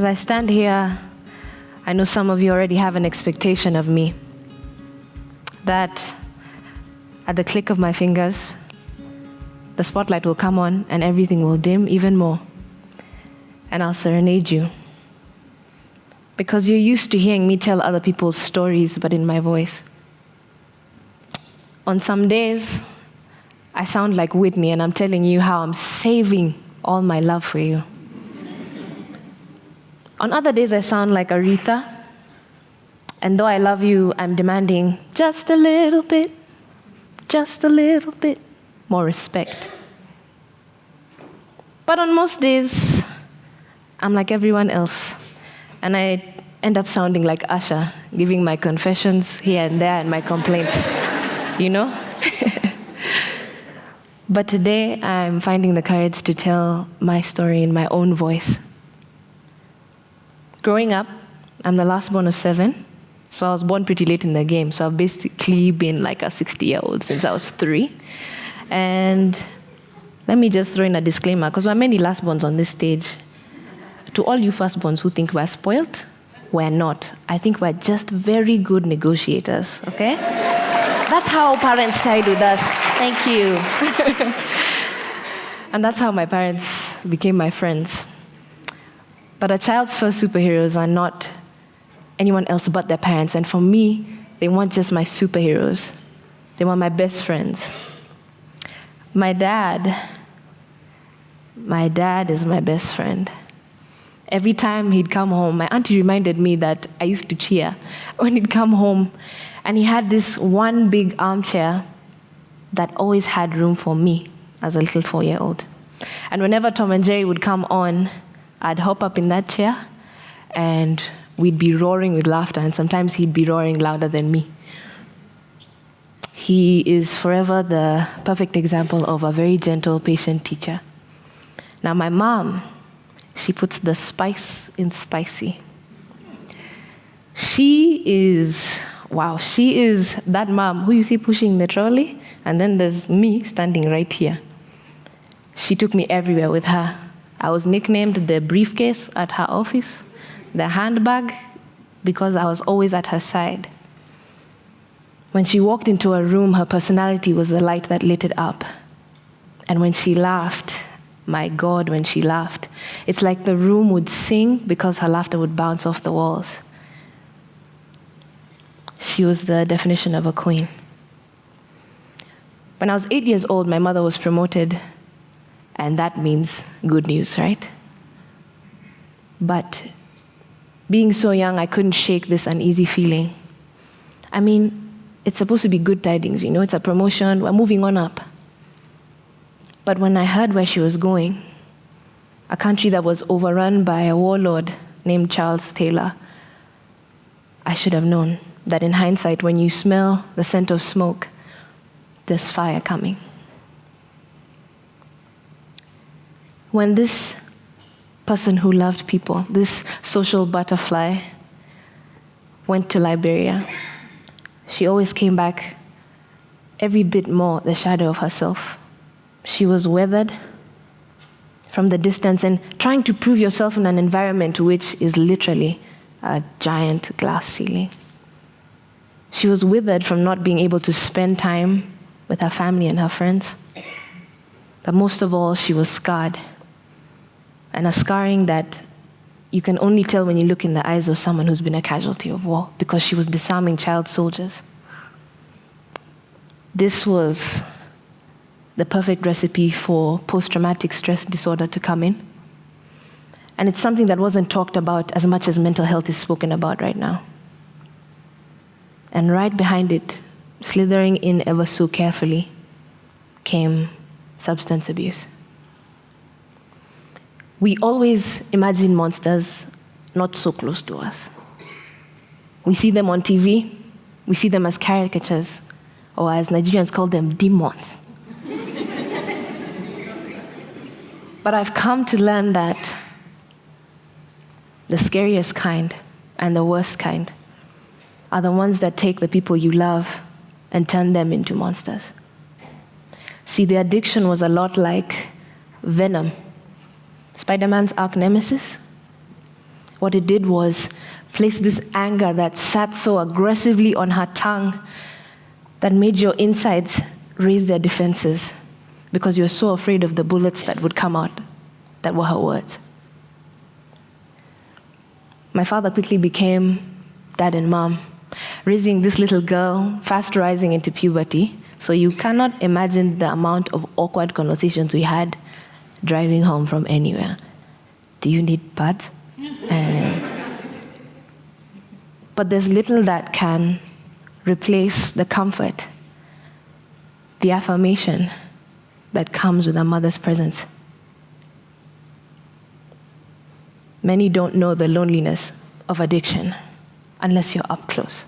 As I stand here, I know some of you already have an expectation of me. That at the click of my fingers, the spotlight will come on and everything will dim even more. And I'll serenade you. Because you're used to hearing me tell other people's stories, but in my voice. On some days, I sound like Whitney, and I'm telling you how I'm saving all my love for you. On other days, I sound like Aretha, and though I love you, I'm demanding just a little bit more respect. But on most days, I'm like everyone else, and I end up sounding like Usher, giving my confessions here and there and my complaints, you know? But today, I'm finding the courage to tell my story in my own voice. Growing up, I'm the last born of 7, so I was born pretty late in the game, so I've basically been like a 60-year-old since I was 3. And let me just throw in a disclaimer, because there are many last-borns on this stage. To all you first-borns who think we're spoiled, we're not. I think we're just very good negotiators, okay? That's how parents side with us. Thank you. And that's how my parents became my friends. But a child's first superheroes are not anyone else but their parents. And for me, they weren't just my superheroes. They were my best friends. My dad is my best friend. Every time he'd come home, my auntie reminded me that I used to cheer when he'd come home. And he had this one big armchair that always had room for me as a little 4-year-old. And whenever Tom and Jerry would come on, I'd hop up in that chair and we'd be roaring with laughter, and sometimes he'd be roaring louder than me. He is forever the perfect example of a very gentle, patient teacher. Now my mom, she puts the spice in spicy. She is that mom who you see pushing the trolley, and then there's me standing right here. She took me everywhere with her. I was nicknamed the briefcase at her office, the handbag, because I was always at her side. When she walked into a room, her personality was the light that lit it up. And when she laughed, my God, when she laughed, it's like the room would sing because her laughter would bounce off the walls. She was the definition of a queen. When I was 8 years old, my mother was promoted, and that means good news, right? But being so young, I couldn't shake this uneasy feeling. I mean, it's supposed to be good tidings, you know, it's a promotion, we're moving on up. But when I heard where she was going, a country that was overrun by a warlord named Charles Taylor, I should have known that in hindsight, when you smell the scent of smoke, there's fire coming. When this person who loved people, this social butterfly, went to Liberia, she always came back every bit more the shadow of herself. She was weathered from the distance and trying to prove yourself in an environment which is literally a giant glass ceiling. She was withered from not being able to spend time with her family and her friends. But most of all, she was scarred. And a scarring that you can only tell when you look in the eyes of someone who's been a casualty of war, because she was disarming child soldiers. This was the perfect recipe for post-traumatic stress disorder to come in. And it's something that wasn't talked about as much as mental health is spoken about right now. And right behind it, slithering in ever so carefully, came substance abuse. We always imagine monsters not so close to us. We see them on TV, we see them as caricatures, or as Nigerians call them, demons. But I've come to learn that the scariest kind and the worst kind are the ones that take the people you love and turn them into monsters. See, the addiction was a lot like Venom, Spider-Man's arch nemesis. what it did was place this anger that sat so aggressively on her tongue that made your insides raise their defenses because you were so afraid of the bullets that would come out that were her words. My father quickly became dad and mom, raising this little girl, fast rising into puberty. So you cannot imagine the amount of awkward conversations we had driving home from anywhere. Do you need pads? But there's little that can replace the comfort, the affirmation that comes with a mother's presence. Many don't know the loneliness of addiction unless you're up close.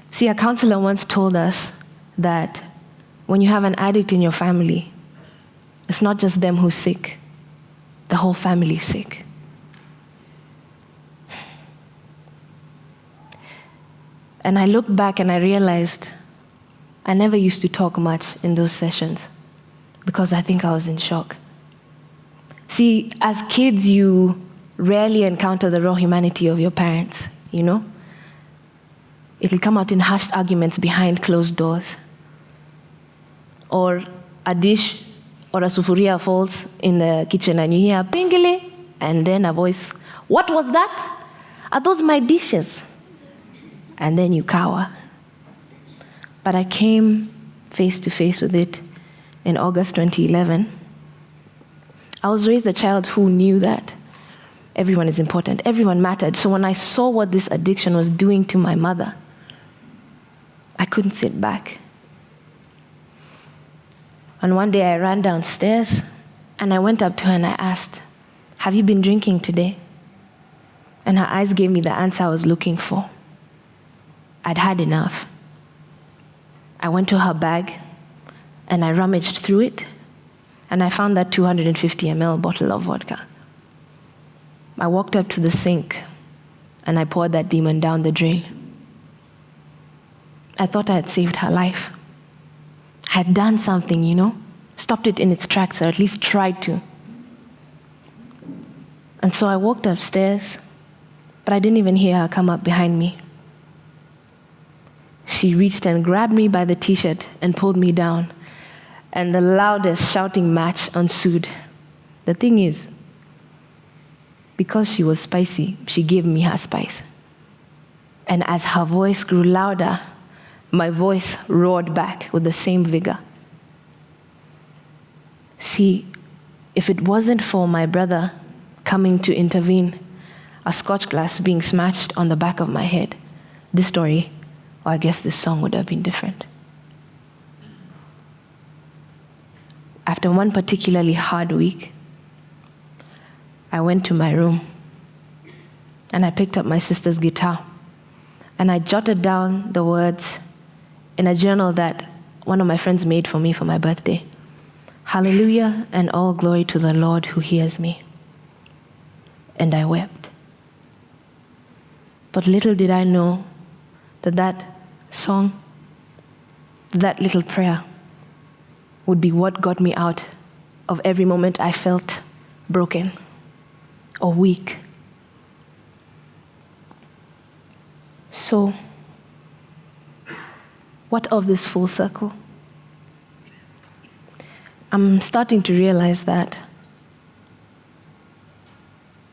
See, a counselor once told us that when you have an addict in your family, it's not just them who's sick, the whole family is sick. And I looked back and I realized I never used to talk much in those sessions because I think I was in shock. See, as kids, you rarely encounter the raw humanity of your parents, you know? It'll come out in hushed arguments behind closed doors. Or a dish or a sufuria falls in the kitchen and you hear, pingili, and then a voice, what was that? Are those my dishes? And then you cower. But I came face to face with it in August 2011. I was raised a child who knew that everyone is important, everyone mattered. So when I saw what this addiction was doing to my mother, I couldn't sit back. And one day I ran downstairs and I went up to her and I asked, have you been drinking today? And her eyes gave me the answer I was looking for. I'd had enough. I went to her bag and I rummaged through it and I found that 250 ml bottle of vodka. I walked up to the sink and I poured that demon down the drain. I thought I had saved her life. I had done something, you know, stopped it in its tracks, or at least tried to. And so I walked upstairs, but I didn't even hear her come up behind me. She reached and grabbed me by the t-shirt and pulled me down, and the loudest shouting match ensued. The thing is, because she was spicy, she gave me her spice. And as her voice grew louder, my voice roared back with the same vigor. See, if it wasn't for my brother coming to intervene, a scotch glass being smashed on the back of my head, this story, or I guess this song would have been different. After one particularly hard week, I went to my room and I picked up my sister's guitar and I jotted down the words in a journal that one of my friends made for me for my birthday. Hallelujah and all glory to the Lord who hears me. And I wept. But little did I know that that song, that little prayer, would be what got me out of every moment I felt broken or weak. So, what of this full circle? I'm starting to realize that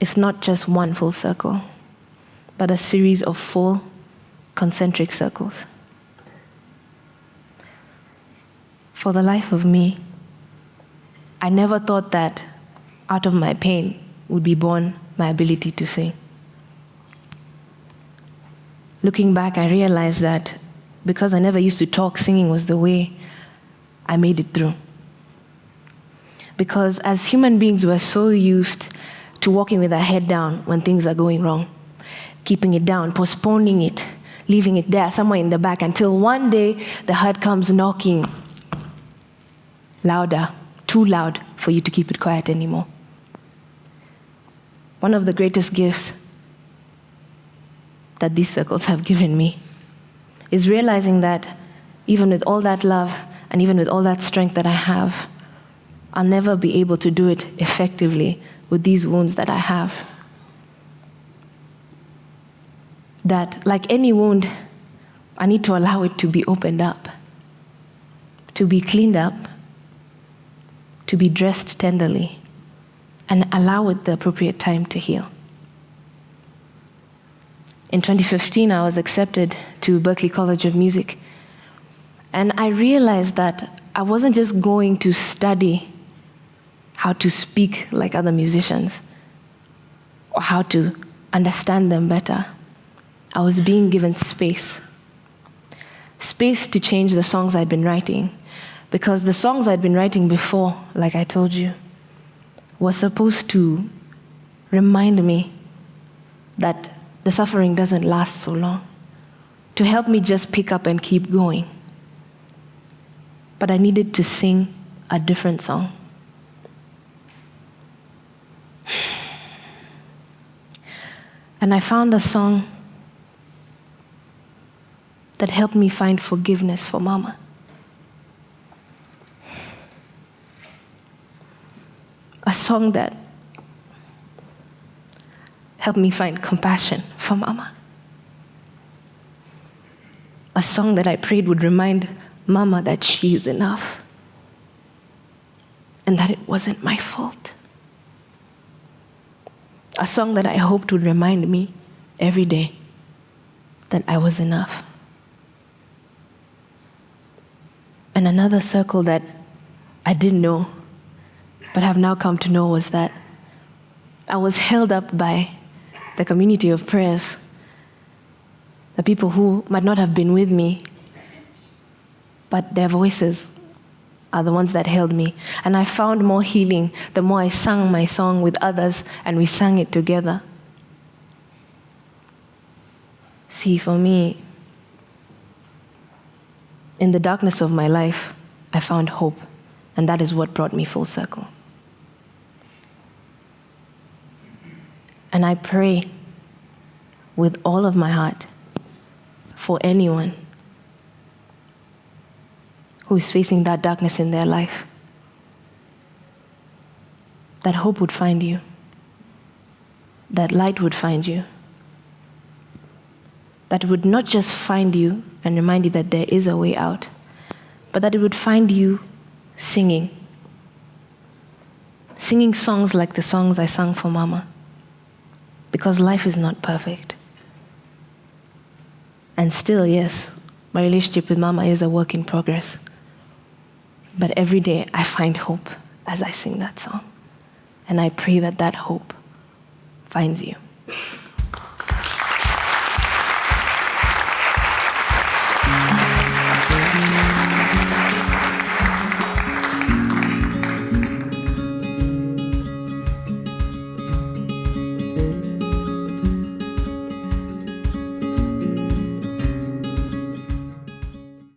it's not just one full circle, but a series of full concentric circles. For the life of me, I never thought that out of my pain would be born my ability to sing. Looking back, I realized that because I never used to talk, singing was the way I made it through. Because as human beings, we're so used to walking with our head down when things are going wrong, keeping it down, postponing it, leaving it there somewhere in the back until one day the heart comes knocking louder, too loud for you to keep it quiet anymore. One of the greatest gifts that these circles have given me is realizing that even with all that love and even with all that strength that I have, I'll never be able to do it effectively with these wounds that I have. that like any wound, I need to allow it to be opened up, to be cleaned up, to be dressed tenderly, and allow it the appropriate time to heal. In 2015, I was accepted to Berklee College of Music, and I realized that I wasn't just going to study how to speak like other musicians or how to understand them better. I was being given space to change the songs I'd been writing, because the songs I'd been writing before, like I told you, were supposed to remind me that the suffering doesn't last so long, to help me just pick up and keep going. But I needed to sing a different song. And I found a song that helped me find forgiveness for Mama. A song that helped me find compassion for Mama. A song that I prayed would remind Mama that she is enough and that it wasn't my fault. A song that I hoped would remind me every day that I was enough. And another circle that I didn't know, but have now come to know, was that I was held up by the community of prayers, the people who might not have been with me, but their voices are the ones that held me. And I found more healing the more I sang my song with others and we sang it together. See, for me, in the darkness of my life, I found hope, and that is what brought me full circle. And I pray with all of my heart for anyone who is facing that darkness in their life, that hope would find you, that light would find you, that it would not just find you and remind you that there is a way out, but that it would find you singing songs like the songs I sang for Mama, because life is not perfect. And still, yes, my relationship with Mama is a work in progress. But every day I find hope as I sing that song. And I pray that that hope finds you.